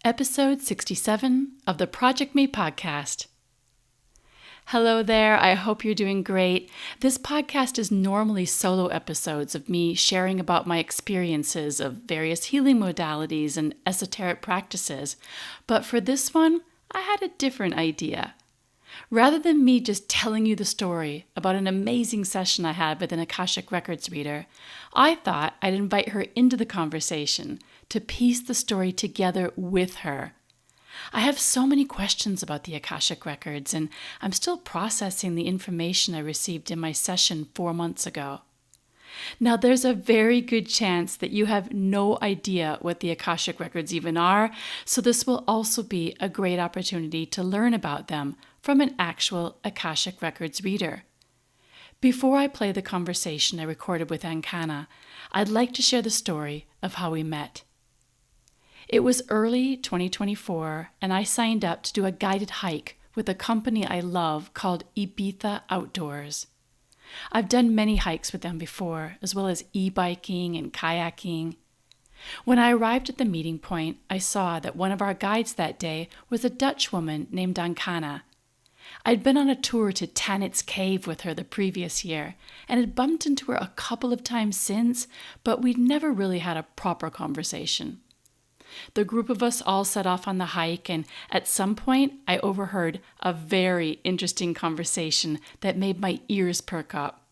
episode 67 of the Project Me podcast. Hello there, I hope you're doing great. This podcast is normally solo episodes of me sharing about my experiences of various healing modalities and esoteric practices, but for this one, I had a different idea. Rather than me just telling you the story about an amazing session I had with an Akashic Records reader, I thought I'd invite her into the conversation to piece the story together with her. I have so many questions about the Akashic Records, and I'm still processing the information I received in my session 4 months ago. Now, there's a very good chance that you have no idea what the Akashic Records even are, so this will also be a great opportunity to learn about them from an actual Akashic Records reader. Before I play the conversation I recorded with Ankana, I'd like to share the story of how we met. It was early 2024, and I signed up to do a guided hike with a company I love called Ibiza Outdoors. I've done many hikes with them before, as well as e-biking and kayaking. When I arrived at the meeting point, I saw that one of our guides that day was a Dutch woman named Ankhana. I'd been on a tour to Tanit's Cave with her the previous year, and had bumped into her a couple of times since, but we'd never really had a proper conversation. The group of us all set off on the hike, and at some point I overheard a very interesting conversation that made my ears perk up.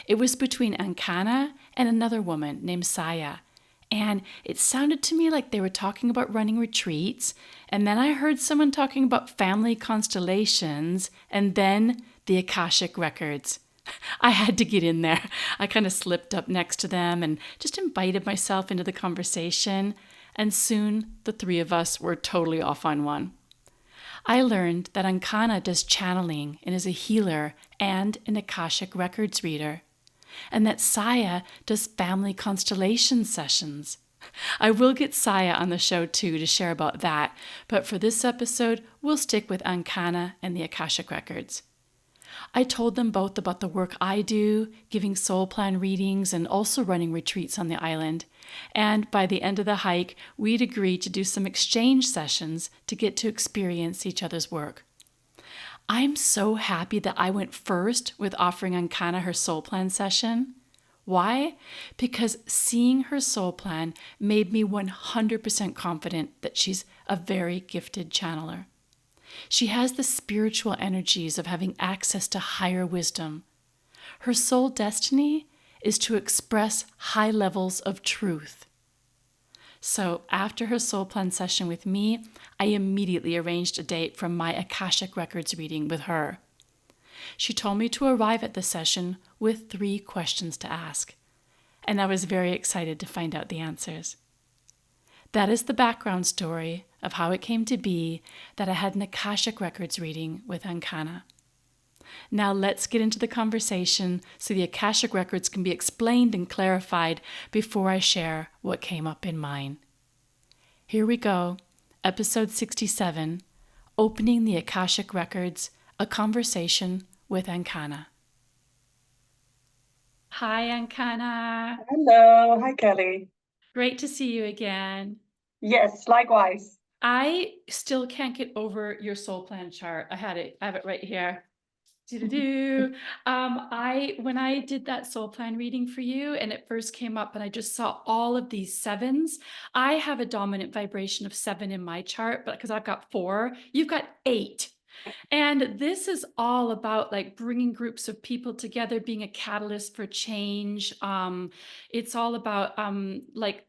It was between Ankana and another woman named Saya, and it sounded to me like they were talking about running retreats, and then I heard someone talking about family constellations, and then the Akashic Records. I had to get in there. I kind of slipped up next to them and just invited myself into the conversation. And soon the three of us were totally off on one. I learned that Ankana does channeling and is a healer and an Akashic Records reader, and that Saya does family constellation sessions. I will get Saya on the show too to share about that, but for this episode, we'll stick with Ankana and the Akashic Records. I told them both about the work I do, giving soul plan readings and also running retreats on the island. And by the end of the hike, we'd agreed to do some exchange sessions to get to experience each other's work. I'm so happy that I went first with offering Ankana her soul plan session. Why? Because seeing her soul plan made me 100% confident that she's a very gifted channeler. She has the spiritual energies of having access to higher wisdom. Her soul destiny is to express high levels of truth. So after her soul plan session with me, I immediately arranged a date for my Akashic Records reading with her. She told me to arrive at the session with 3 questions to ask, and I was very excited to find out the answers. That is the background story of how it came to be that I had an Akashic Records reading with Ankana. Now let's get into the conversation so the Akashic Records can be explained and clarified before I share what came up in mine. Here we go, episode 67, Opening the Akashic Records, a conversation with Ankana. Hi, Ankana. Hello, hi Kelly. Great to see you again. Yes, likewise. I still can't get over your soul plan chart. I have it right here. Do. When I did that soul plan reading for you and it first came up and I just saw all of these 7s, I have a dominant vibration of 7 in my chart, but because I've got 4, you've got 8. And this is all about like bringing groups of people together, being a catalyst for change. It's all about like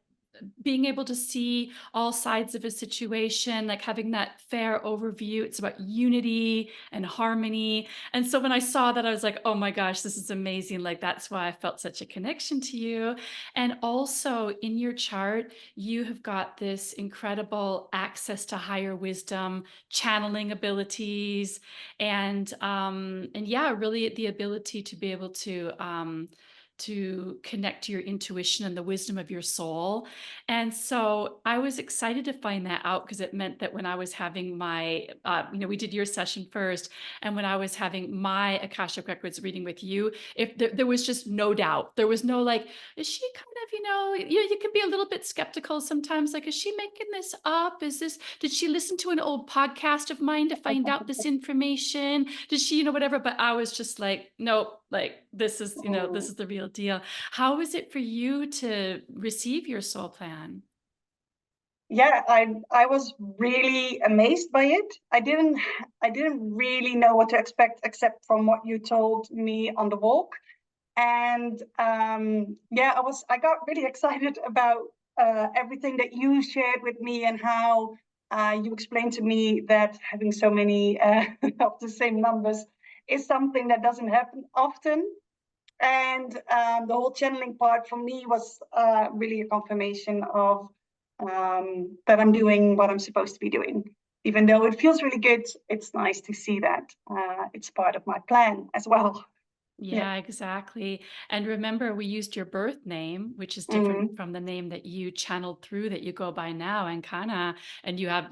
being able to see all sides of a situation, like having that fair overview. It's about unity and harmony. And so when I saw that, I was like, oh my gosh, this is amazing. Like, that's why I felt such a connection to you. And also in your chart, you have got this incredible access to higher wisdom, channeling abilities, and yeah, really the ability to be able to connect to your intuition and the wisdom of your soul. And so I was excited to find that out because it meant that when I was having my, we did your session first. And when I was having my Akashic Records reading with you, if there was just no doubt, there was no like, is she kind of, you can be a little bit skeptical sometimes. Like, is she making this up? Did she listen to an old podcast of mine to find out this information? Did she, whatever? But I was just like, nope, like this Mm. is the real deal. How was it for you to receive your soul plan? Yeah, I was really amazed by it. I didn't really know what to expect except from what you told me on the walk. And yeah, I got really excited about everything that you shared with me and how you explained to me that having so many of the same numbers is something that doesn't happen often. And the whole channeling part for me was really a confirmation of that I'm doing what I'm supposed to be doing. Even though it feels really good, it's nice to see that it's part of my plan as well. Yeah. Yeah, exactly. And remember, we used your birth name, which is different Mm-hmm. from the name that you channeled through that you go by now, Ankana. And you have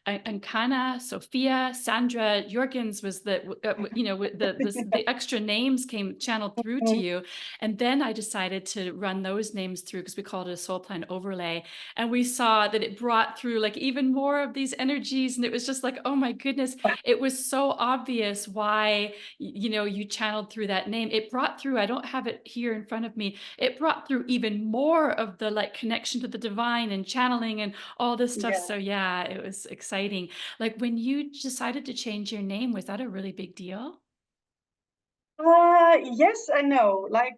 Ankana, Sophia, Sandra, Jorgens was the extra names came channeled through to you. And then I decided to run those names through because we called it a soul plan overlay. And we saw that it brought through like even more of these energies. And it was just like, oh my goodness, it was so obvious why you channeled through that name. It brought through, I don't have it here in front of me, it brought through even more of the like connection to the divine and channeling and all this stuff. Yeah. So yeah, it was exciting. Like when you decided to change your name, was that a really big deal? Yes and no. Like,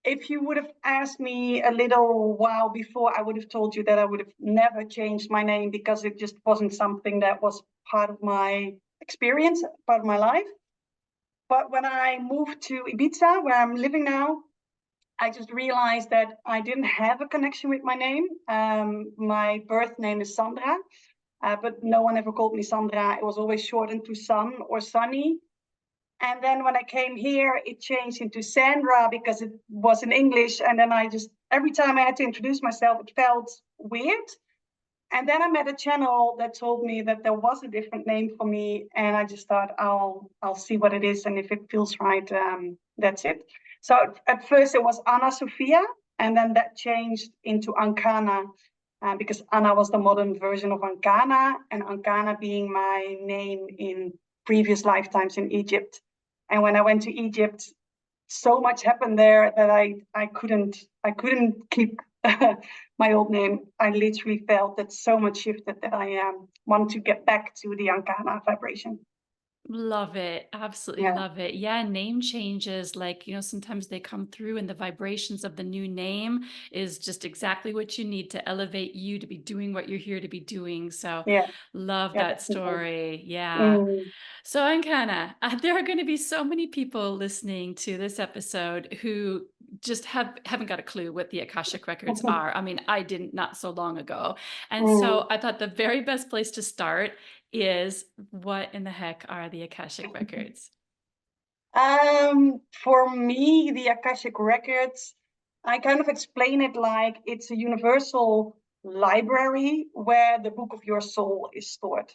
if you would have asked me a little while before, I would have told you that I would have never changed my name because it just wasn't something that was part of my experience, part of my life. But when I moved to Ibiza, where I'm living now, I just realized that I didn't have a connection with my name. My birth name is Sandra, but no one ever called me Sandra. It was always shortened to Sun or Sunny. And then when I came here, it changed into Sandra because it was in English. And then every time I had to introduce myself, it felt weird. And then I met a channel that told me that there was a different name for me. And I just thought, I'll see what it is. And if it feels right, that's it. So at first it was Anna Sophia. And then that changed into Ankana because Anna was the modern version of Ankana. And Ankana being my name in previous lifetimes in Egypt. And when I went to Egypt, so much happened there that I couldn't keep my old name. I literally felt that so much shifted that I want to get back to the Ankana vibration. Love it. Absolutely Yeah, love it. Yeah, name changes, like, sometimes they come through and the vibrations of the new name is just exactly what you need to elevate you to be doing what you're here to be doing. So, yeah, love yeah, that definitely. story. Yeah. Mm. So, Ankana, there are going to be so many people listening to this episode who just haven't got a clue what the Akashic Records are. I mean, I didn't not so long ago. And Mm. so I thought the very best place to start is what in the heck are the Akashic Records? For me, the Akashic Records, I kind of explain it like it's a universal library where the book of your soul is stored.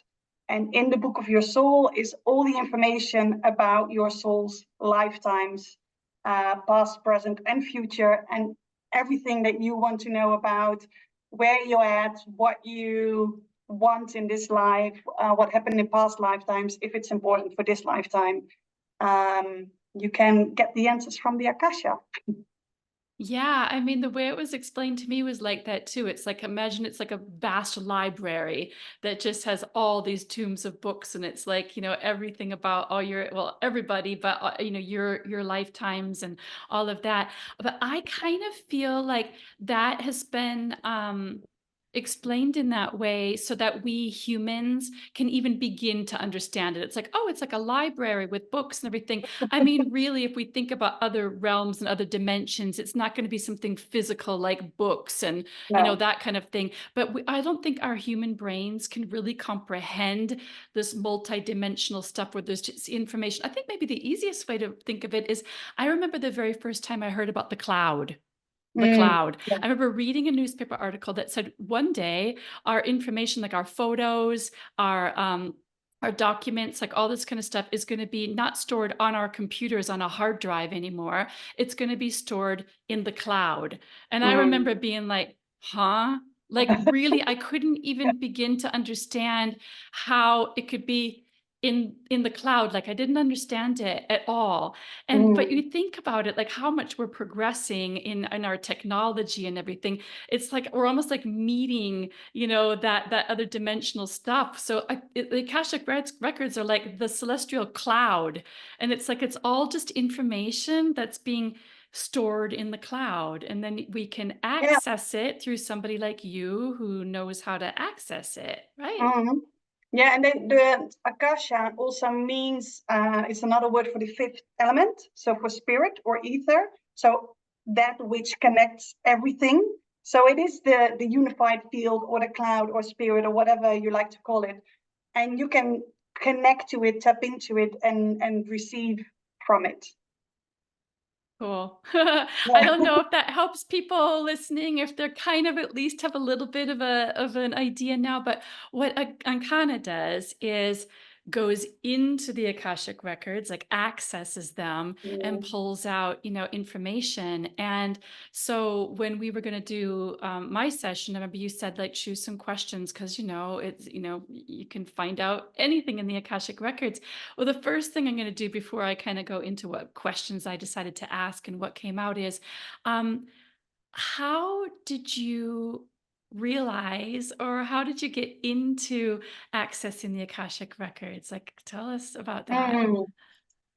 And in the book of your soul is all the information about your soul's lifetimes, past, present, and future, and everything that you want to know about where you're at, what you want in this life, what happened in past lifetimes, if it's important for this lifetime. You can get the answers from the Akasha. Yeah, I mean, the way it was explained to me was like that too. It's like, imagine it's like a vast library that just has all these tombs of books, and it's like, everything about all well, everybody, but your lifetimes and all of that. But I kind of feel like that has been explained in that way so that we humans can even begin to understand it. It's like, oh, it's like a library with books and everything. I mean, really, if we think about other realms and other dimensions, it's not going to be something physical like books and, No. that kind of thing. But I don't think our human brains can really comprehend this multidimensional stuff where there's just information. I think maybe the easiest way to think of it is I remember the very first time I heard about the cloud. The Mm. cloud. Yeah. I remember reading a newspaper article that said one day our information, like our photos, our our documents, like all this kind of stuff is going to be not stored on our computers on a hard drive anymore. It's going to be stored in the cloud. And I remember Mm. being like, huh? Like, really, I couldn't even begin to understand how it could be in the cloud. Like, I didn't understand it at all. And but Mm. you think about it, like how much we're progressing in our technology and everything. It's like we're almost like meeting, that other dimensional stuff. So the Akashic records are like the celestial cloud, and it's like it's all just information that's being stored in the cloud, and then we can Yeah. access it through somebody like you who knows how to access it, right? Mhm. Yeah, and then the Akasha also means it's another word for the fifth element, so for spirit or ether. So that which connects everything. So it is the unified field or the cloud or spirit or whatever you like to call it, and you can connect to it, tap into it, and receive from it. Cool. I Yeah. don't know if that helps people listening, if they're kind of at least have a little bit of an idea now. But what Ankana does is goes into the Akashic records, like accesses them and Mm. pulls out, information. And so when we were going to do my session, I remember you said like choose some questions because it's you can find out anything in the Akashic records. Well, the first thing I'm going to do before I kind of go into what questions I decided to ask and what came out is, um, how did you realize or how did you get into accessing the Akashic records? Like, tell us about that. Mm.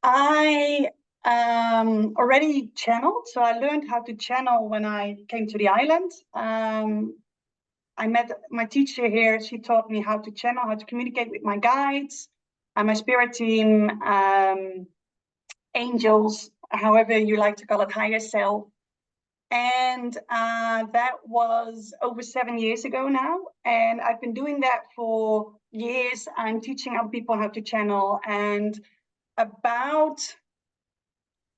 I already channeled, so I learned how to channel when I came to the island. I met my teacher here. She taught me how to channel, how to communicate with my guides and my spirit team, angels, however you like to call it, higher self. And that was over 7 years ago now. And I've been doing that for years. I'm teaching other people how to channel. And about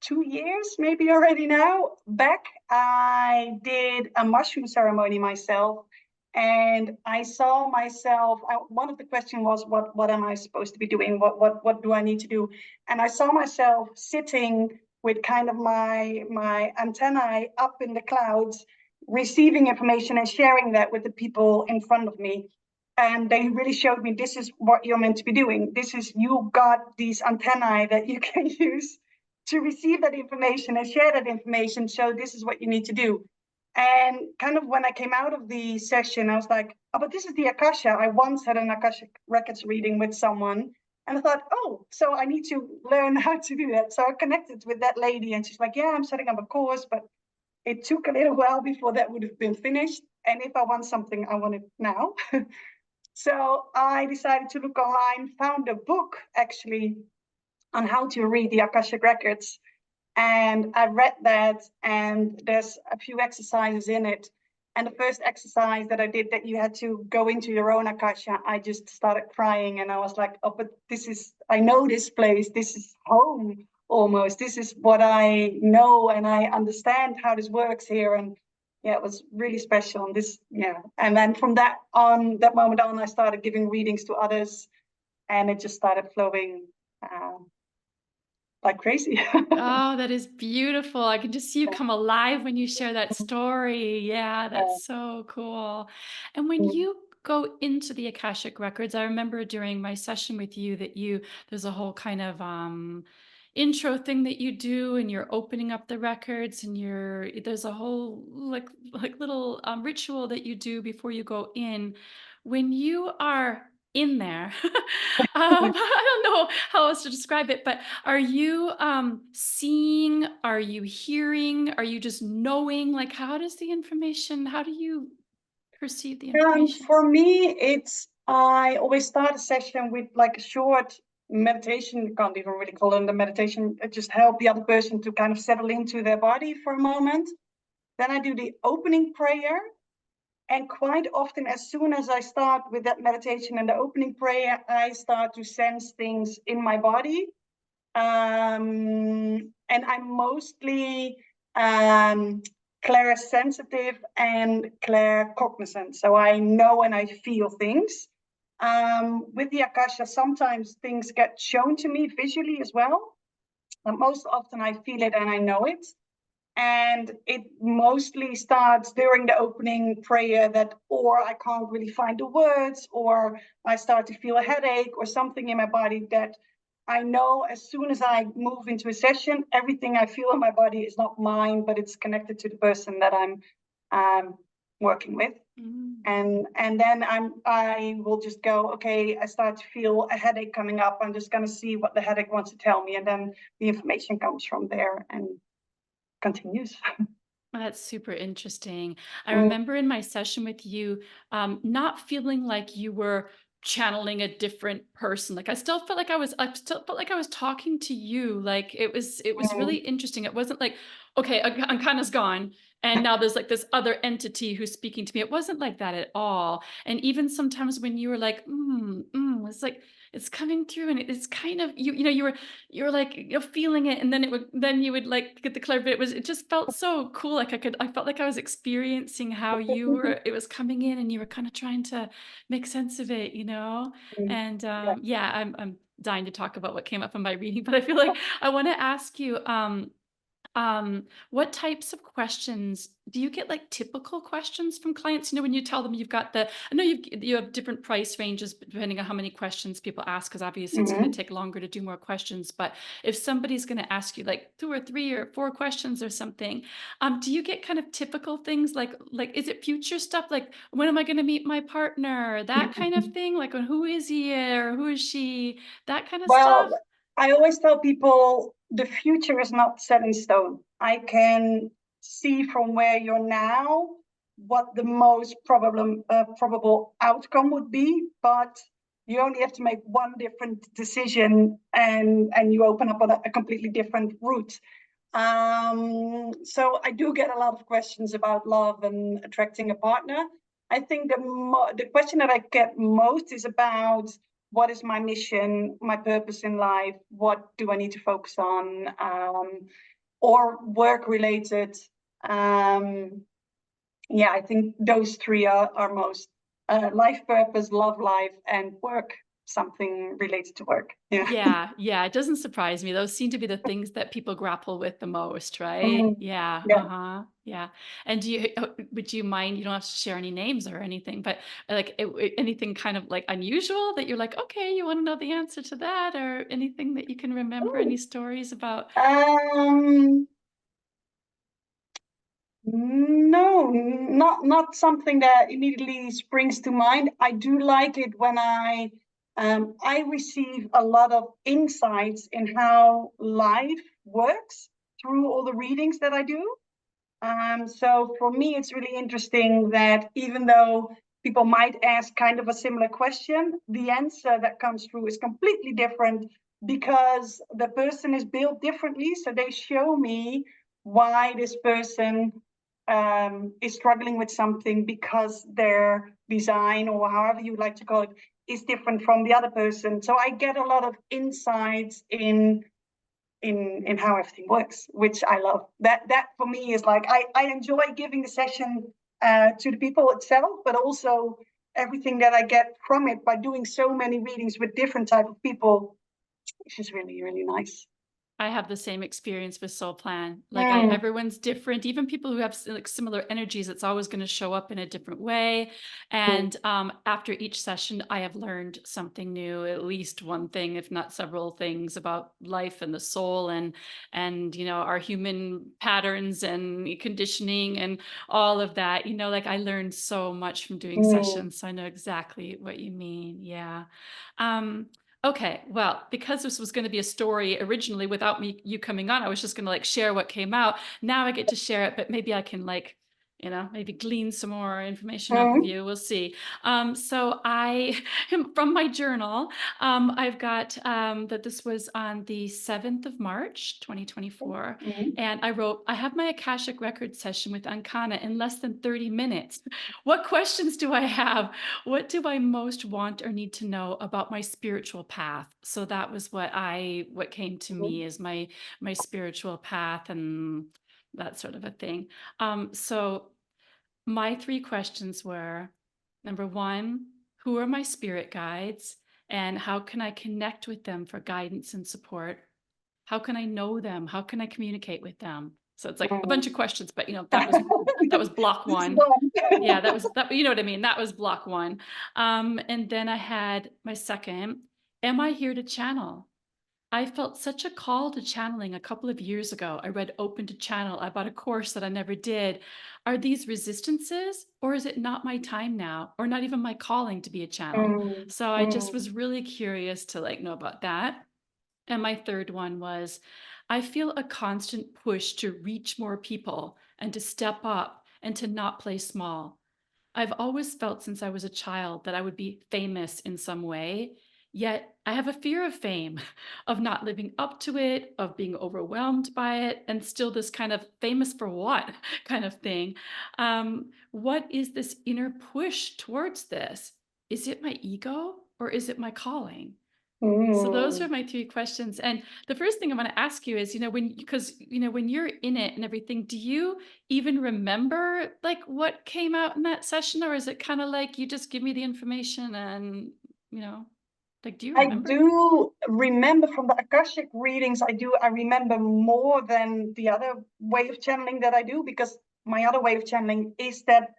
2 years, maybe already now, back, I did a mushroom ceremony myself. And I saw myself, one of the questions was, what am I supposed to be doing? What do I need to do? And I saw myself sitting with kind of my antennae up in the clouds, receiving information and sharing that with the people in front of me. And they really showed me, this is what you're meant to be doing. This is, you got these antennae that you can use to receive that information and share that information. So this is what you need to do. And kind of when I came out of the session, I was like, oh, but this is the Akasha. I once had an Akashic Records reading with someone. And I thought, oh, so I need to learn how to do that. So I connected with that lady and she's like, yeah, I'm setting up a course, but it took a little while before that would have been finished. And if I want something, I want it now. So I decided to look online, found a book actually on how to read the Akashic Records. And I read that, and there's a few exercises in it. And the first exercise that I did, that you had to go into your own Akasha, I just started crying. And I was like, oh, but this is, I know this place. This is home almost. This is what I know. And I understand how this works here. And yeah, it was really special. And this, yeah. And then from that moment on, I started giving readings to others. And it just started flowing. Like crazy. Oh, that is beautiful. I can just see you come alive when you share that story. Yeah, that's so cool. And when you go into the Akashic records, I remember during my session with you that there's a whole kind of intro thing that you do, and you're opening up the records, and there's a whole like little ritual that you do before you go in. When you are in there, I don't know how else to describe it, but are you seeing? Are you hearing? Are you just knowing? Like, how do you perceive the information? For me, it's I always start a session with like a short meditation. You can't even really call it a meditation. It just help the other person to kind of settle into their body for a moment. Then I do the opening prayer. And quite often, as soon as I start with that meditation and the opening prayer, I start to sense things in my body. And I'm mostly clair-sensitive and clair-cognizant. So I know and I feel things. With the Akasha, sometimes things get shown to me visually as well. And most often I feel it and I know it. And it mostly starts during the opening prayer that, or I can't really find the words, or I start to feel a headache or something in my body that I know as soon as I move into a session, everything I feel in my body is not mine, but it's connected to the person that I'm working with. And then I will just go, okay, I start to feel a headache coming up. I'm just going to see what the headache wants to tell me. And then the information comes from there and continues. That's super interesting. I remember in my session with you, not feeling like you were channeling a different person. Like I still felt like I was talking to you. Like it was really interesting. It wasn't like, okay, Ankana's gone, and now there's like this other entity who's speaking to me. It wasn't like that at all. And even sometimes when you were like, it's like it's coming through, and it's kind of you were like feeling it, and then you would like get the clarity. But it just felt so cool. Like I felt like I was experiencing how you were. It was coming in, and you were kind of trying to make sense of it, And Yeah. yeah, I'm dying to talk about what came up in my reading, but I feel like I want to ask you. What types of questions do you get, like typical questions from clients? When you tell them you've got I know you have different price ranges depending on how many questions people ask, because obviously it's going to take longer to do more questions. But if somebody's going to ask you like 2 or 3 or 4 questions or something, do you get kind of typical things like is it future stuff, like when am I going to meet my partner, that kind of thing, like who is he or who is she, that kind of Well, stuff? I always tell people the future is not set in stone. I can see from where you're now what the most probable outcome would be, but you only have to make one different decision and you open up on a completely different route. So I do get a lot of questions about love and attracting a partner. I think the question that I get most is about what is my mission, my purpose in life, what do I need to focus on, or work related. Yeah, I think those three are most life purpose, love life, and work, something related to work. Yeah. Yeah, it doesn't surprise me. Those seem to be the things that people grapple with the most, right? Yeah, Yeah. uh-huh, yeah. And would you mind, you don't have to share any names or anything, but like anything kind of like unusual that you're like, okay, you want to know the answer to that, or anything that you can remember, any stories about? No, not something that immediately springs to mind. I do like it when I receive a lot of insights in how life works through all the readings that I do. So for me, it's really interesting that even though people might ask kind of a similar question, the answer that comes through is completely different because the person is built differently. So they show me why this person is struggling with something because their design, or however you like to call it, is different from the other person. So I get a lot of insights in how everything works, which I love. That for me is like I enjoy giving the session to the people itself, but also everything that I get from it by doing so many readings with different type of people, which is really, really nice. I have the same experience with Soul Plan. Like Mm, everyone's different. Even people who have like similar energies, it's always going to show up in a different way. mm, And after each session, I have learned something new, at least one thing, if not several things about life and the soul, and our human patterns and conditioning and all of that. Like I learned so much from doing mm, sessions, so I know exactly what you mean. Yeah. Um, Okay, well, because this was going to be a story originally without you coming on, I was just going to like share what came out. Now I get to share it, but maybe I can like, maybe glean some more information off of mm, you. We'll see. So I, from my journal, I've got that this was on the 7th of March, 2024. mm. And I have my Akashic Records session with Ankana in less than 30 minutes. What questions do I have? What do I most want or need to know about my spiritual path? So that was what came to me as my spiritual path and that sort of a thing. So my 3 questions were, number 1, Who are my spirit guides? And how can I connect with them for guidance and support? How can I know them? How can I communicate with them? So it's like a bunch of Mm. questions, but that was block That's one. Yeah, one. that was that. You know what I mean? That was block one. And then I had my second. Am I here to channel? I felt such a call to channeling a couple of years ago. I read Open to Channel. I bought a course that I never did. Are these resistances, or is it not my time now, or not even my calling to be a channel? Mm, So I just mm, was really curious to like know about that. And my third one was I feel a constant push to reach more people and to step up and to not play small. I've always felt since I was a child that I would be famous in some way, yet I have a fear of fame, of not living up to it, of being overwhelmed by it, and still this kind of famous for what kind of thing. What is this inner push towards this? Is it my ego or is it my calling? So those are mm. my three questions. And the first thing I want to ask you is, when you're in it and everything, do you even remember like what came out in that session, or is it kind of like you just give me the information and, you know, like, do you I remember? do remember from the Akashic readings, I remember more than the other way of channeling that I do, because my other way of channeling is that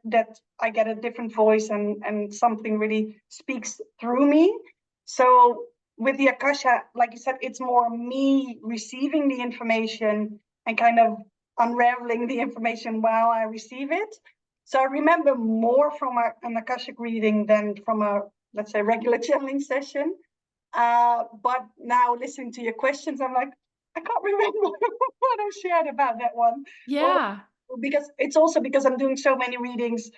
I get a different voice and something really speaks through me. So with the Akasha, like you said, it's more me receiving the information and kind of unraveling the information while I receive it. So I remember more from an Akashic reading than from a, let's say, regular channeling session. But now listening to your questions, I'm like, I can't remember what I shared about that one. Or Yeah. because it's also because I'm doing so many readings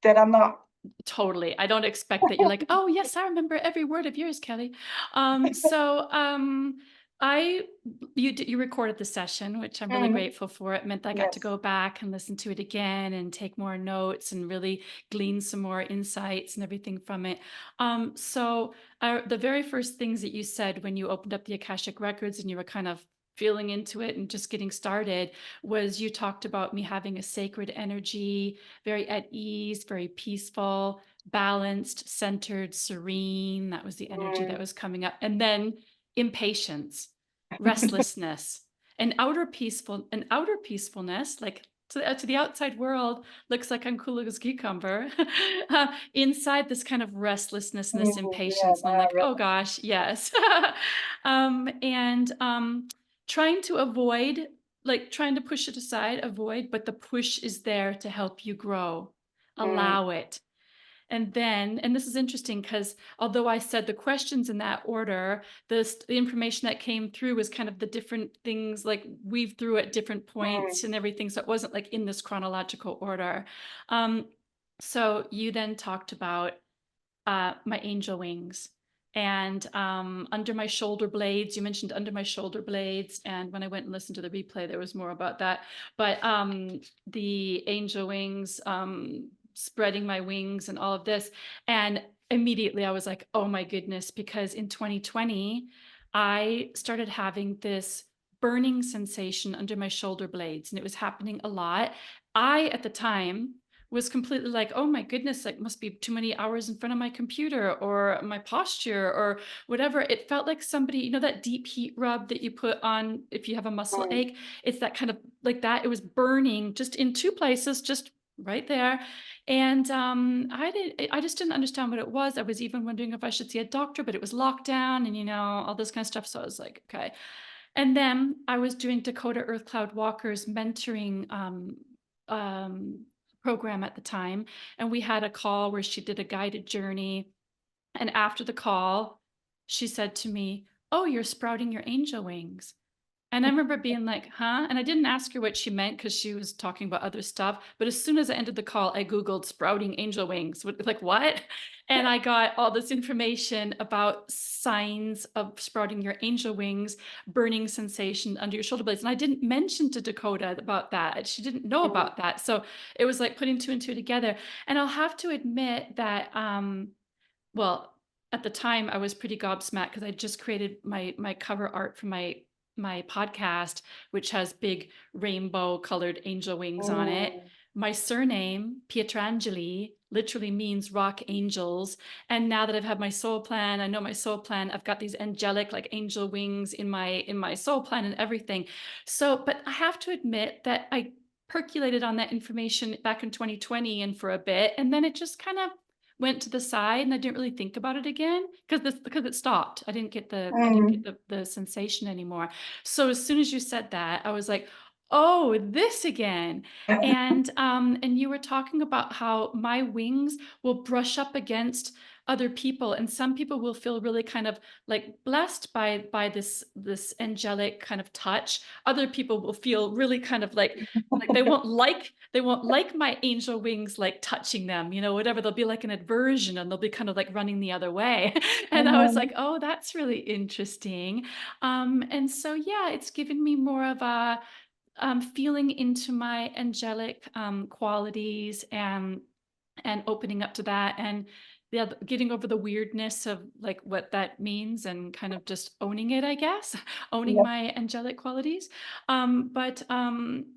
that I'm not. Totally. I don't expect that you're like, "Oh, yes, I remember every word of yours, Kelly." So, I you recorded the session, which I'm really Mhm. grateful for. It meant I got to Yes. go back and listen to it again and take more notes and really glean some more insights and everything from it. The very first things that you said when you opened up the Akashic Records and you were kind of feeling into it and just getting started was you talked about me having a sacred energy, very at ease, very peaceful, balanced, centered, serene. That was the energy that Mm, was coming up. And then impatience, restlessness, an outer peacefulness, like to the outside world, looks like I'm cool as a cucumber. Inside this kind of restlessness and this yeah, impatience. And I'm like, right. oh gosh, yes. And trying to avoid, like trying to push it aside, avoid, but the push is there to help you grow. Mm, Allow it. And then, and this is interesting because although I said the questions in that order, the information that came through was kind of the different things like weaved through at different mm, points and everything. So it wasn't like in this chronological order. Um, so you then talked about my angel wings and under my shoulder blades. You mentioned under my shoulder blades, and when I went and listened to the replay, there was more about that. But the angel wings, spreading my wings, and all of this, and immediately I was like, oh my goodness, because in 2020, I started having this burning sensation under my shoulder blades, and it was happening a lot. I, at the time, was completely like, oh my goodness, like must be too many hours in front of my computer or my posture or whatever. It felt like somebody, that deep heat rub that you put on if you have a muscle mm, ache. It's that kind of like that. It was burning just in two places, just right there. And I just didn't understand what it was. I was even wondering if I should see a doctor, but it was locked down and all this kind of stuff. So I was like, okay. And then I was doing Dakota Earth Cloud Walker's mentoring um, program at the time. And we had a call where she did a guided journey. And after the call, she said to me, oh, you're sprouting your angel wings. And I remember being like, huh? And I didn't ask her what she meant because she was talking about other stuff. But as soon as I ended the call, I Googled sprouting angel wings. Like, what? And I got all this information about signs of sprouting your angel wings, burning sensation under your shoulder blades. And I didn't mention to Dakota about that. She didn't know mm, about that. So it was like putting two and two together. And I'll have to admit that well, at the time I was pretty gobsmacked because I just created my cover art for my podcast, which has big rainbow colored angel wings on it. mm. my surname, Pietrangeli, literally means rock angels. And now that I've had my soul plan, I know my soul plan, I've got these angelic like angel wings in my soul plan and everything. So, but I have to admit that I percolated on that information back in 2020 and for a bit, and then it just kind of went to the side and I didn't really think about it again because it stopped. I didn't get Mm. the sensation anymore. So as soon as you said that, I was like, oh, this again. And you were talking about how my wings will brush up against other people, and some people will feel really kind of like blessed by this angelic kind of touch. Other people will feel really kind of like they won't like my angel wings like touching them, you know, whatever. There'll be like an aversion and they'll be kind of like running the other way. And I was like, Mhm. oh, that's really interesting. And so yeah, it's given me more of a feeling into my angelic qualities and opening up to that, and yeah, getting over the weirdness of like what that means and kind of just owning it, I guess. Owning Yep. my angelic qualities. But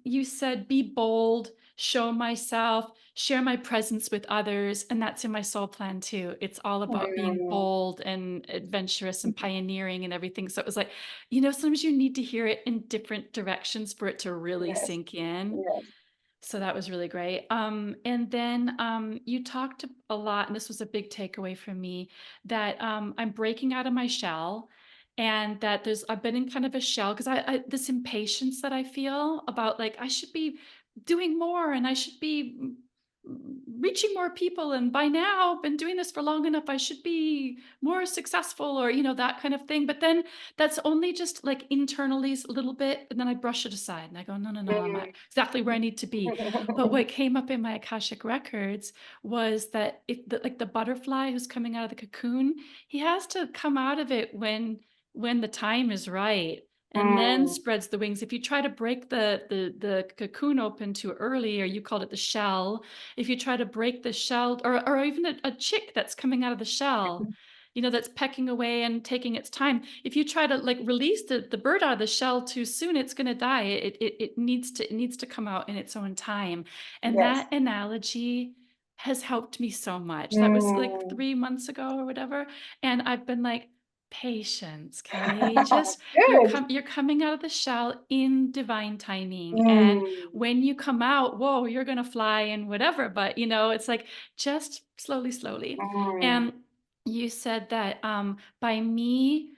you said be bold, show myself, share my presence with others, and that's in my soul plan too. It's all about being Mm. bold and adventurous and pioneering and everything. So it was like, you know, sometimes you need to hear it in different directions for it to really Yes. sink in. Yes. So that was really great. And then you talked a lot, and this was a big takeaway from me, that I'm breaking out of my shell, and that I've been in kind of a shell because I this impatience that I feel about like I should be doing more and I should be reaching more people, and by now I've been doing this for long enough, I should be more successful, or you know, that kind of thing. But then that's only just like internally a little bit, and then I brush it aside and I go, no, no, no, I'm Mm. exactly where I need to be. But what came up in my Akashic records was that like the butterfly who's coming out of the cocoon, he has to come out of it when the time is right, and then Mm. spreads the wings. If you try to break the cocoon open too early, or you called it the shell, if you try to break the shell, or even a chick that's coming out of the shell, you know, that's pecking away and taking its time. If you try to like release the bird out of the shell too soon, it's going to die. It needs to come out in its own time. And Yes. that analogy has helped me so much. That was like Mm. 3 months ago or whatever. And I've been like, patience, Kelly. Just Good. you're coming out of the shell in divine timing. And Mm. when you come out, whoa, you're gonna fly and whatever. But you know, it's like just slowly, slowly. Mm. And you said that by me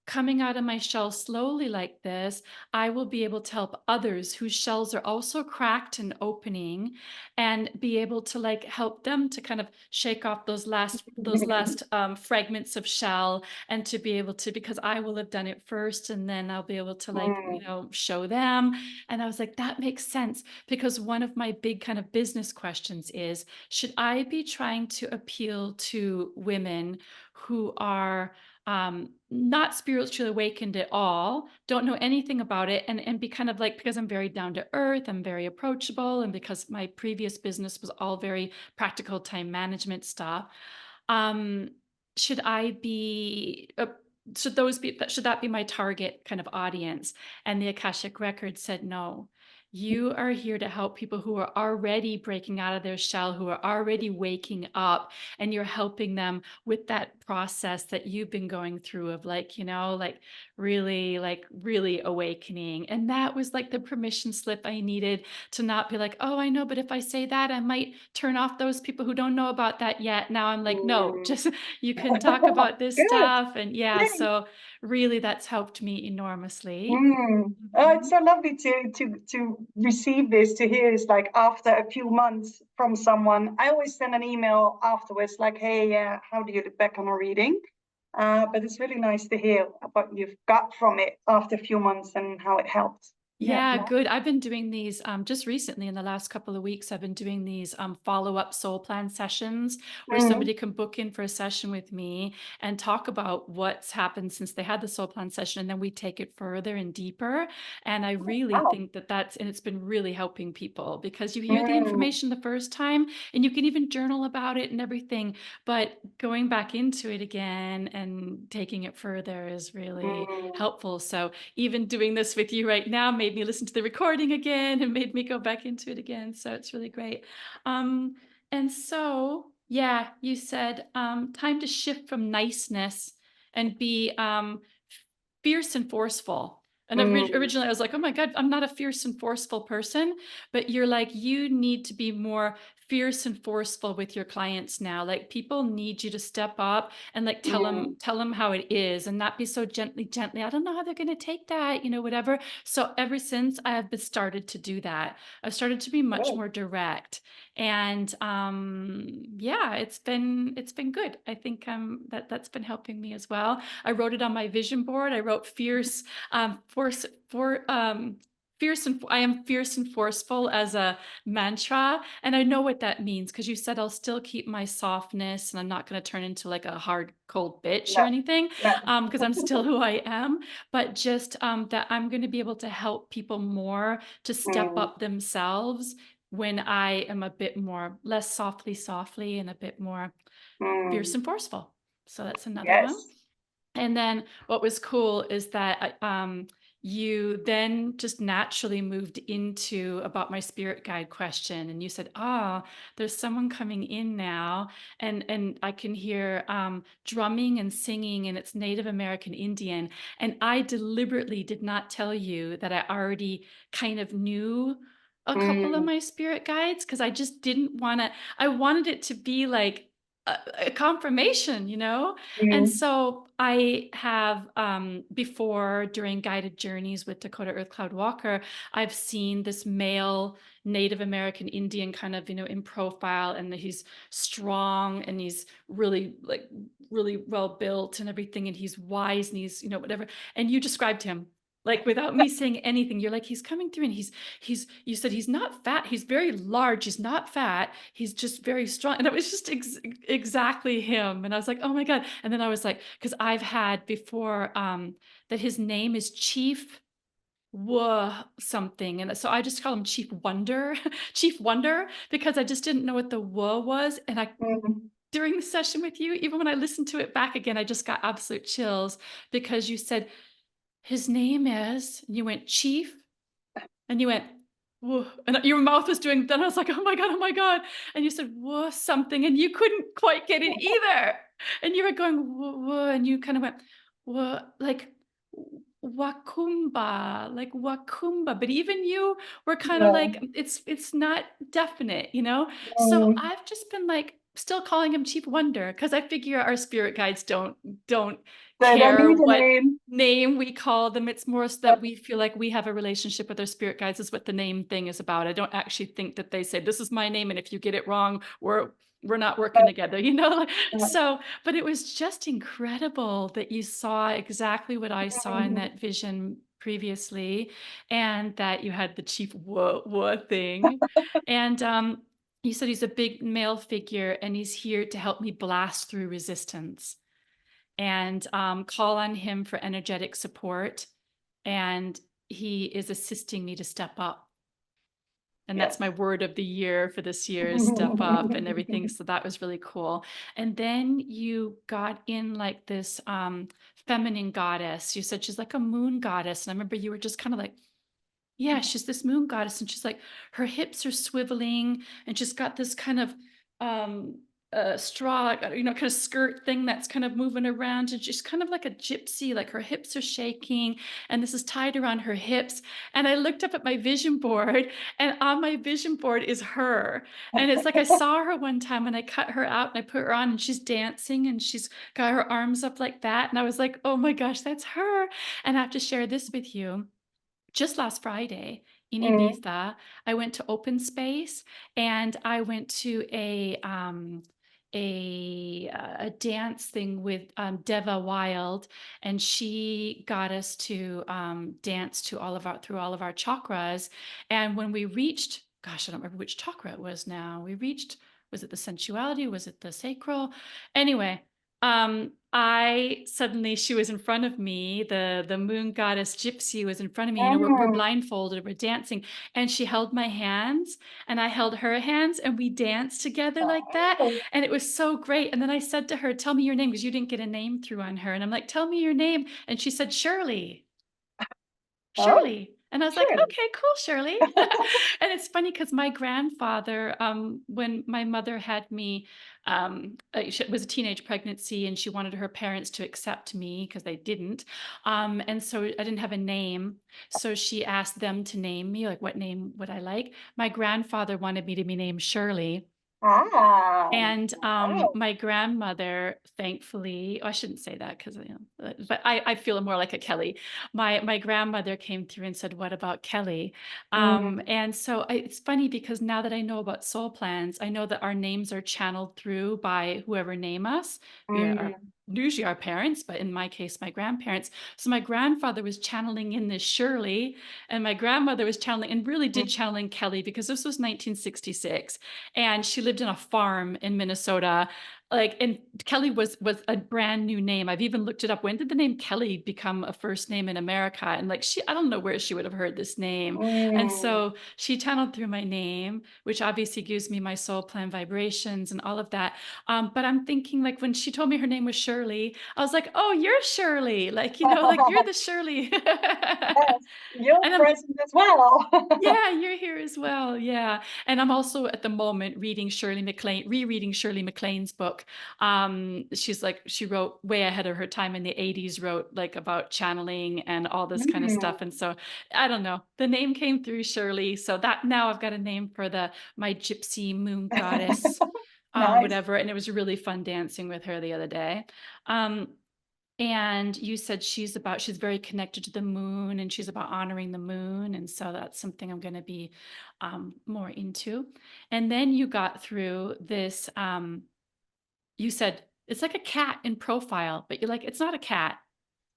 coming out of my shell slowly like this, I will be able to help others whose shells are also cracked and opening, and be able to like help them to kind of shake off those last fragments of shell, and to be able to, because I will have done it first, and then I'll be able to like, you Mm. know, show them. And I was like, that makes sense, because one of my big kind of business questions is, should I be trying to appeal to women who are not spiritually awakened at all, don't know anything about it, and be kind of like, because I'm very down to earth, I'm very approachable, and because my previous business was all very practical time management stuff, um, should I be should that be my target kind of audience? And the Akashic Records said no. You are here to help people who are already breaking out of their shell, who are already waking up, and you're helping them with that process that you've been going through of like, you know, like really awakening. And that was like the permission slip I needed, to not be like, oh, I know, but if I say that, I might turn off those people who don't know about that yet. Now I'm like, no, Mm. just you can talk about this Good. stuff. And yeah, Yay. so really that's helped me enormously. Mm. Oh, it's Mhm. so lovely to receive this, to hear this like after a few months from someone. I always send an email afterwards, like, hey, how do you look back on a reading? But it's really nice to hear what you've got from it after a few months and how it helped. Yeah. Yeah, good. I've been doing these just recently in the last couple of weeks. I've been doing these follow-up soul plan sessions where Mm. somebody can book in for a session with me and talk about what's happened since they had the soul plan session, and then we take it further and deeper. And I really Wow. think that and it's been really helping people, because you hear the Mm. information the first time and you can even journal about it and everything, but going back into it again and taking it further is really Mm. helpful. So even doing this with you right now, maybe made me listen to the recording again and made me go back into it again. So it's really great. Um, and so, yeah, you said time to shift from niceness and be fierce and forceful. And originally I was like, oh my God, I'm not a fierce and forceful person. But you're like, you need to be more fierce and forceful with your clients now. Like people need you to step up and like tell them how it is and not be so gently. I don't know how they're going to take that, you know, whatever. So ever since I have started to do that, I've started to be much more direct. And yeah, it's been good. I think that's been helping me as well. I wrote it on my vision board. I wrote fierce, fierce and I am fierce and forceful as a mantra. And I know what that means because you said I'll still keep my softness and I'm not going to turn into like a hard, cold bitch or anything because I'm still who I am. But just that I'm going to be able to help people more to step up themselves when I am a bit more less softly and a bit more fierce and forceful. So that's another one. And then what was cool is that you then just naturally moved into about my spirit guide question. And you said, there's someone coming in now. And I can hear drumming and singing, and it's Native American Indian. And I deliberately did not tell you that I already kind of knew a couple of my spirit guides because I just didn't want to, I wanted it to be like, a confirmation, you know? And so I have before during guided journeys with Dakota Earth Cloud Walker, I've seen this male Native American Indian kind of, you know, in profile, and he's strong and he's really like really well built and everything, and he's wise and he's, you know, whatever. And you described him like without me saying anything. You're like, he's coming through and you said he's not fat, he's very large, he's not fat, he's just very strong. And it was just exactly him. And I was like, oh my God. And then I was like, because I've had before that his name is Chief something, and so I just call him Chief Wonder. Chief Wonder, because I just didn't know what the was. And I during the session with you, even when I listened to it back again, I just got absolute chills because you said his name is, and you went Chief, and you went, whoa, and your mouth was doing that. I was like, oh my God, oh my God. And you said, whoa, something, and you couldn't quite get it either. And you were going, whoa, whoa, and you kind of went, whoa, like Wakumba, like Wakumba. But even you were kind of like, it's not definite, you know? So I've just been like, still calling him Chief Wonder because I figure our spirit guides don't care what name we call them. It's more so that we feel like we have a relationship with our spirit guides is what the name thing is about. I don't actually think that they say, this is my name, and if you get it wrong, we're not working together, you know? So, but it was just incredible that you saw exactly what I saw in that vision previously, and that you had the Chief what thing. And you said he's a big male figure and he's here to help me blast through resistance and call on him for energetic support. And he is assisting me to step up. And that's my word of the year for this year is step up and everything. So that was really cool. And then you got in like this feminine goddess. You said she's like a moon goddess. And I remember you were just kind of like, yeah, she's this moon goddess, and she's like, her hips are swiveling, and she's got this kind of straw, you know, kind of skirt thing that's kind of moving around, and she's kind of like a gypsy, like her hips are shaking, and this is tied around her hips. And I looked up at my vision board, and on my vision board is her. And it's like I saw her one time and I cut her out and I put her on, and she's dancing and she's got her arms up like that. And I was like, oh my gosh, that's her. And I have to share this with you. Just last Friday in Ibiza, I went to open space and I went to a dance thing with Deva Wild, and she got us to dance to through all of our chakras. And when we reached, gosh, I don't remember which chakra it was now. We reached, was it the sensuality? Was it the sacral? Anyway, she was in front of me, the moon goddess gypsy was in front of me, you know, we're blindfolded, we're dancing, and she held my hands and I held her hands and we danced together like that. And it was so great. And then I said to her, tell me your name, because you didn't get a name through on her. And I'm like, tell me your name. And she said, Shirley. Shirley. And I was like, Surely. okay, cool, Shirley. And it's funny because my grandfather, when my mother had me, it was a teenage pregnancy and she wanted her parents to accept me because they didn't. And so I didn't have a name. So she asked them to name me, like, what name would I like? My grandfather wanted me to be named Shirley. Ah, And wow. my grandmother, thankfully, I shouldn't say that because, but I feel more like a Kelly. My grandmother came through and said, "What about Kelly?" Mm, And so it's funny because now that I know about soul plans, I know that our names are channeled through by whoever name us. mm. Usually our parents, but in my case, my grandparents. So my grandfather was channeling in this Shirley, and my grandmother was channeling and really did channel in Kelly because this was 1966 and she lived in a farm in Minnesota. Like, and Kelly was a brand new name. I've even looked it up. When did the name Kelly become a first name in America? And like I don't know where she would have heard this name. And Mm. so she channeled through my name, which obviously gives me my soul plan vibrations and all of that. But I'm thinking like when she told me her name was Shirley, I was like, oh, you're Shirley. Like, like you're the Shirley. Yes, you're And I'm present as well. yeah, you're here as well. Yeah. And I'm also at the moment rereading Shirley MacLaine's book. She's like, she wrote way ahead of her time in the 80s, wrote like about channeling and all this kind of Mm. stuff. And so I don't know. The name came through Shirley. So that now I've got a name for my gypsy moon goddess, Nice. whatever. And it was really fun dancing with her the other day. Um, and you said she's very connected to the moon and she's about honoring the moon. And so that's something I'm going to be more into. And then you got through this, you said it's like a cat in profile, but you're like, it's not a cat.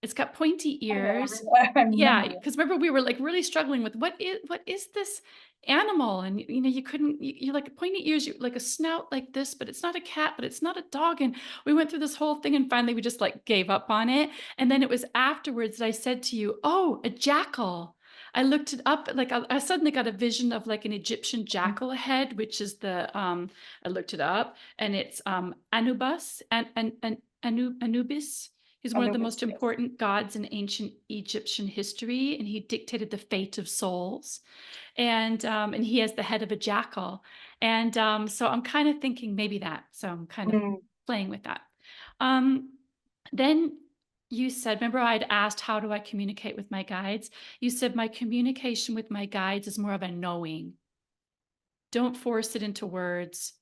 It's got pointy ears. I Yeah, remember. because remember we were like really struggling with what is this animal? And you couldn't you're like pointy ears, you like a snout like this, but it's not a cat, but it's not a dog. And we went through this whole thing and finally we just like gave up on it. And then it was afterwards that I said to you, "Oh, a jackal." I looked it up, like I suddenly got a vision of like an Egyptian jackal head, which is I looked it up and it's Anubis and Anubis. He's one of the Anubis, most yes. important gods in ancient Egyptian history, and he dictated the fate of souls. And he has the head of a jackal. And so I'm kind of thinking maybe that. So I'm kind of Mm, playing with that. Um, then you said, remember I'd asked, how do I communicate with my guides? You said, my communication with my guides is more of a knowing. Don't force it into words,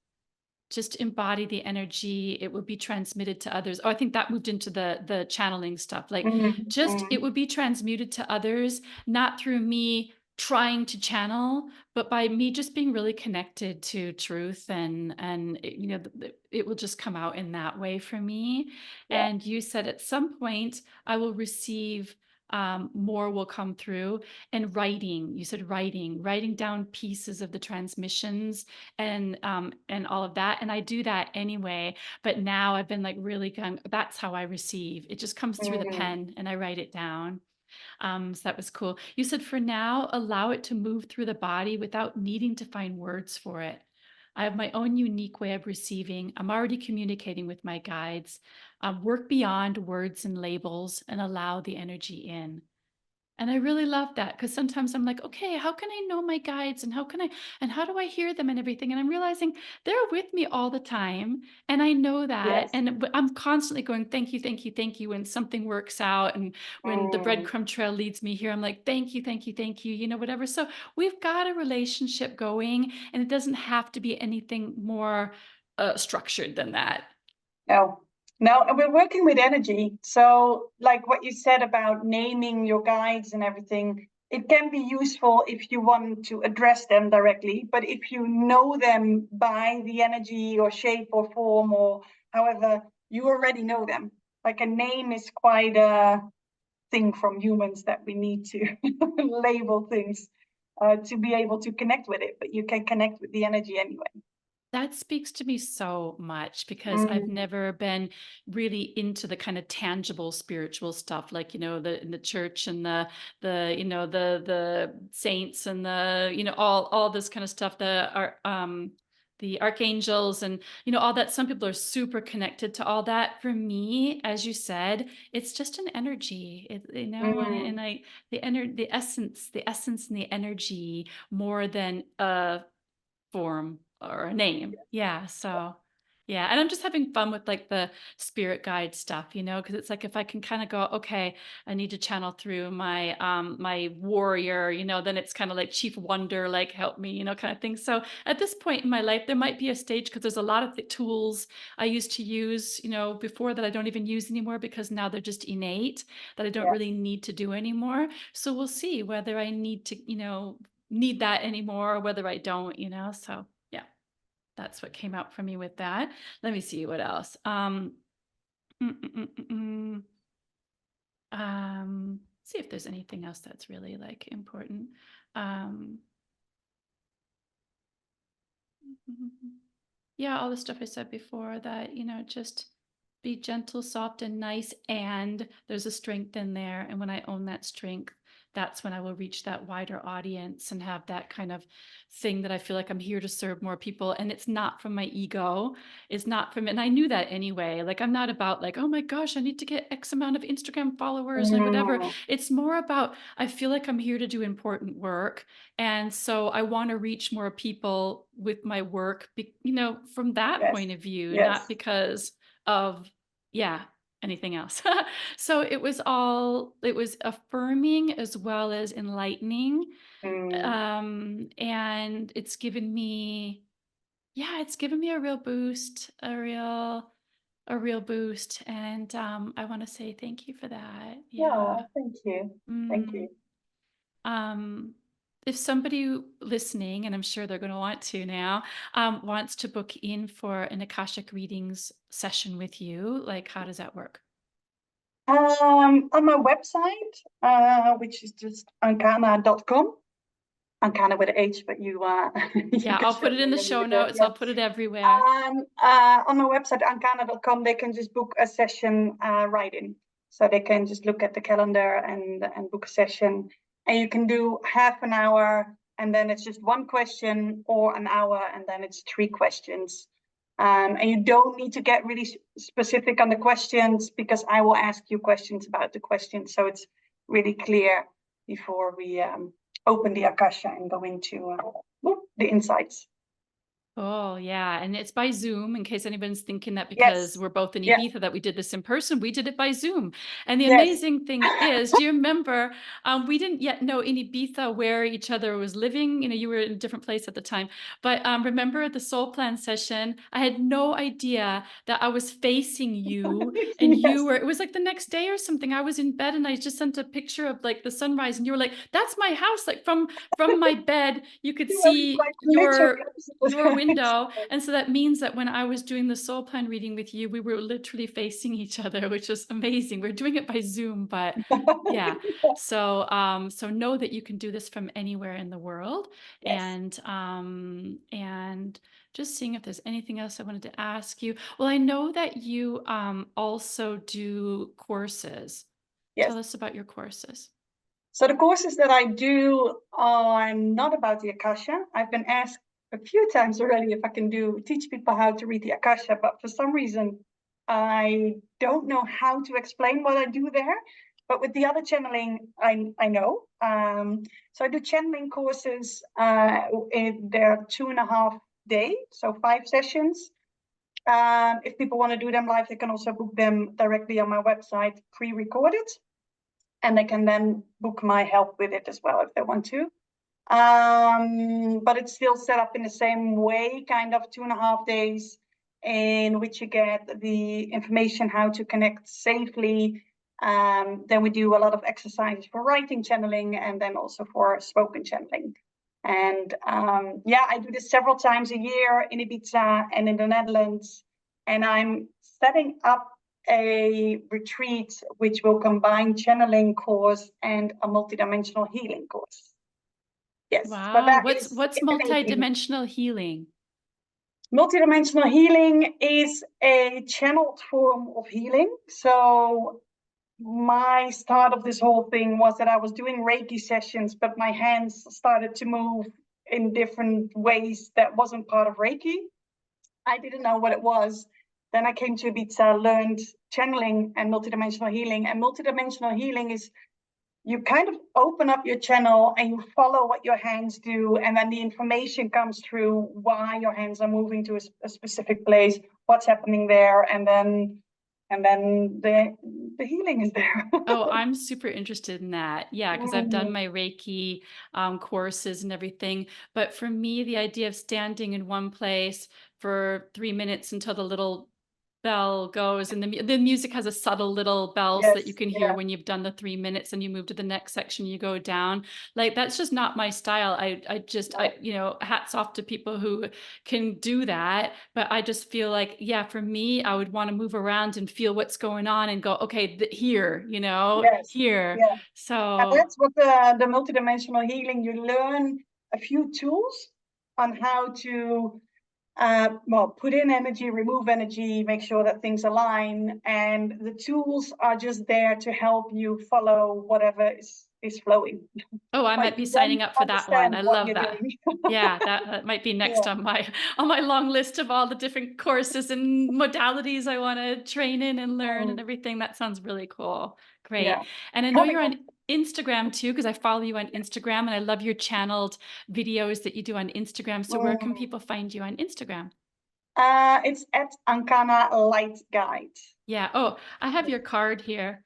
just embody the energy. It would be transmitted to others. Oh, I think that moved into the channeling stuff. Like just it mm. would be transmuted to others, not through me trying to channel, but by me just being really connected to truth and it will just come out in that way for me. Yeah. And you said at some point I will receive more will come through. And writing, you said writing down pieces of the transmissions and all of that. And I do that anyway. But now I've been like really that's how I receive. It just comes through the Mm. pen and I write it down. So that was cool. You said for now, allow it to move through the body without needing to find words for it. I have my own unique way of receiving. I'm already communicating with my guides. Work beyond words and labels and allow the energy in. And I really love that because sometimes I'm like, okay, how can I know my guides and how do I hear them and everything? And I'm realizing they're with me all the time. And I know that. Yes. And I'm constantly going, thank you, thank you, thank you. When something works out and when the Mm. breadcrumb trail leads me here, I'm like, thank you, thank you, thank you, whatever. So we've got a relationship going and it doesn't have to be anything more structured than that. No, no, and we're working with energy. So, like what you said about naming your guides and everything, it can be useful if you want to address them directly. But if you know them by the energy or shape or form or however, you already know them. Like a name is quite a thing from humans that we need to label things to be able to connect with it. But you can connect with the energy anyway. That speaks to me so much because I've Mm, never been really into the kind of tangible spiritual stuff, like the in the church and the saints and the all this kind of stuff that are archangels and, you know, all that. Some people are super connected to all that. For me, as you said, it's just an energy, you know, and I, the essence and the energy more than a form or a name. Yeah. So yeah. And I'm just having fun with like the spirit guide stuff, you know, because it's like if I can kind of go, okay, I need to channel through my my warrior, you know, then it's kind of like Chief Wonder, like help me, you know, kind of thing. So at this point in my life, there might be a stage because there's a lot of tools I used to use, you know, before that I don't even use anymore because now they're just innate that I don't really need to do anymore. So we'll see whether I need to, you know, need that anymore or whether I don't, you know. So yeah, that's what came out for me with that. Let me see what else. Mm, mm, mm, mm, see if there's anything else that's really like important. Um, yeah, all the stuff I said before that, you know, just be gentle, soft, and nice. And there's a strength in there. And when I own that strength, that's when I will reach that wider audience and have that kind of thing that I feel like I'm here to serve more people. And it's not from my ego. It's not from, and I knew that anyway. Like, I'm not about like, oh my gosh, I need to get X amount of Instagram followers and whatever. It's more about, I feel like I'm here to do important work. And so I want to reach more people with my work, you know, from that point of view, not because of, yeah, anything else. So it was affirming as well as enlightening. And it's given me, yeah, it's given me a real boost, a real boost. And I want to say thank you for that. Yeah. Thank you. Thank you. If somebody listening, and I'm sure they're going to want to now, wants to book in for an Akashic readings session with you, like how does that work? On my website, which is just ankana.com. Ankana with an H, but you yeah, I'll put it in the show notes. I'll put it everywhere. On my website, ankana.com, they can just book a session right in. So they can just look at the calendar and book a session. And you can do half an hour, and then it's just one question, or an hour, and then it's 3 questions. And you don't need to get really specific on the questions because I will ask you questions about the questions. So it's really clear before we open the Akasha and go into the insights. Oh, yeah. And it's by Zoom, in case anyone's thinking that because we're both in Ibiza that we did this in person. We did it by Zoom. And the amazing thing is, do you remember, we didn't yet know in Ibiza where each other was living. You know, you were in a different place at the time. But remember the soul plan session? I had no idea that I was facing you and you were, it was like the next day or something. I was in bed and I just sent a picture of like the sunrise and you were like, that's my house. Like from my bed, you could see your window. And so that means that when I was doing the soul plan reading with you, we were literally facing each other, which was amazing. We're doing it by Zoom, but yeah. So so know that you can do this from anywhere in the world. And just seeing if there's anything else I wanted to ask you. Well, I know that you also do courses. Tell us about your courses. So the courses that I do are not about the Akasha. I've been asked a few times already if I can teach people how to read the Akasha, but for some reason I don't know how to explain what I do there. But with the other channeling, I know. So I do channeling courses. They're 2.5 days, so 5 sessions. If people want to do them live, they can also book them directly on my website, pre-recorded. And they can then book my help with it as well if they want to. But it's still set up in the same way, kind of 2.5 days, in which you get the information how to connect safely. Then we do a lot of exercises for writing channeling and then also for spoken channeling. And I do this several times a year in Ibiza and in the Netherlands. And I'm setting up a retreat which will combine channeling course and a multidimensional healing course. Yes. Wow. What's multidimensional healing? Multidimensional healing is a channeled form of healing. So my start of this whole thing was that I was doing Reiki sessions, but my hands started to move in different ways that wasn't part of Reiki. I didn't know what it was. Then I came to Ibiza, learned channeling and multidimensional healing. And multidimensional healing is you kind of open up your channel and you follow what your hands do, and then the information comes through why your hands are moving to a specific place, what's happening there, and then the healing is there. Oh, I'm super interested in that. Yeah, because I've done my Reiki courses and everything. But for me, the idea of standing in one place for 3 minutes until the little bell goes, and the music has a subtle little bells that you Yes, can hear yeah. when you've done the 3 minutes and you move to the next section, you go down. Like, that's just not my style. Hats off to people who can do that. But I just feel like, yeah, for me, I would want to move around and feel what's going on and go, okay, here, Yes, here. yeah. And So, that's what the multidimensional healing, you learn a few tools on how to put in energy, remove energy, make sure that things align, and the tools are just there to help you follow whatever is flowing. oh, I But might be you then signing up for that one. understand I what love you're that. doing. Yeah, that might be next Yeah. on my long list of all the different courses and modalities I want to train in and learn and Mm, everything. That sounds really cool. Great. yeah. And I know Coming you're up. on Instagram too, because I follow you on Instagram and I love your channeled videos that you do on Instagram. So where can Mm. people find you on Instagram? It's at Ankana Light Guide. Yeah. Oh, I have your card here.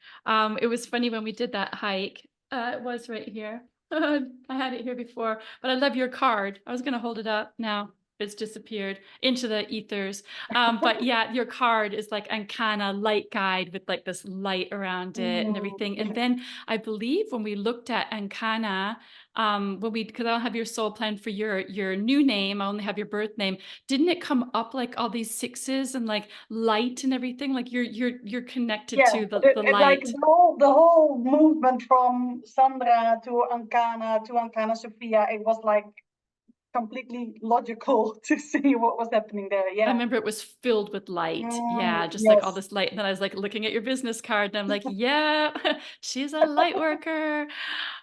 It was funny when we did that hike. It was right here. I had it here before, but I love your card. I was going to hold it up. Now it's disappeared into the ethers. But yeah, your card is like Ankana light guide with like this light around it and everything. And Yes. then I believe when we looked at Ankana, because I don't have your soul plan for your new name, I only have your birth name. Didn't it come up like all these sixes and like light and everything? Like you're connected Yeah, to the like light. the whole movement from Sandra to Ankana Sophia, it was like completely logical to see what was happening there. I Yeah. remember it was filled with light. Yeah, just like all Yes. this light. And then I was like looking at your business card and I'm like, yeah, she's a light worker.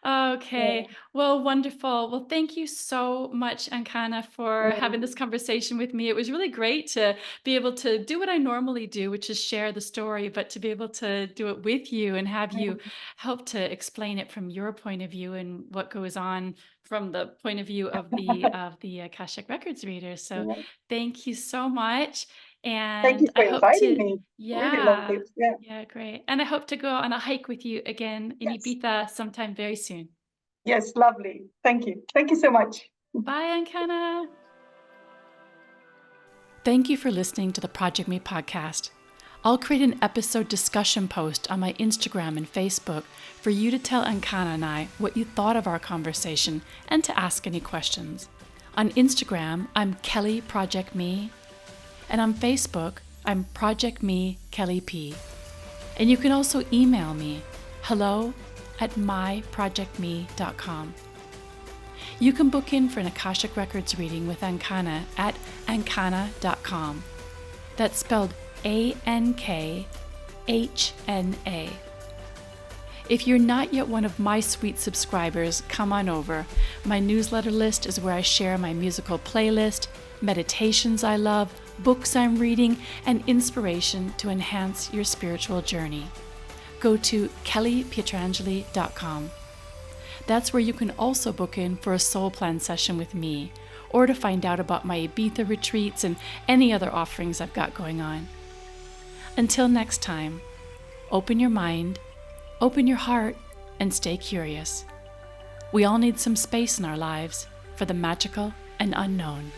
Yeah. Okay. Well, wonderful. Well, thank you so much, Ankana, for having this conversation with me. It was really great to be able to do what I normally do, which is share the story, but to be able to do it with you and have you help to explain it from your point of view and what goes on from the point of view of the Akashic Records readers. So Yeah. thank you so much. Thank you And I for hope inviting to, me. Really loved yeah, it. Yeah. yeah, great. And I hope to go on a hike with you again in Yes. Ibiza sometime very soon. Yes. Lovely. Thank you. Thank you so much. Bye, Ankhana. Thank you for listening to the Project Me podcast. I'll create an episode discussion post on my Instagram and Facebook for you to tell Ankhana and I what you thought of our conversation and to ask any questions. On Instagram, I'm Kelly Project Me, and on Facebook, I'm Project Me Kelly P. And you can also email me, hello@myprojectme.com. You can book in for an Akashic Records reading with Ankhana at ankana.com. That's spelled ANKHNA. If you're not yet one of my sweet subscribers, come on over. My newsletter list is where I share my musical playlist, meditations I love, books I'm reading, and inspiration to enhance your spiritual journey. Go to kellypietrangeli.com. That's where you can also book in for a soul plan session with me, or to find out about my Ibiza retreats and any other offerings I've got going on. Until next time, open your mind, open your heart, and stay curious. We all need some space in our lives for the magical and unknown.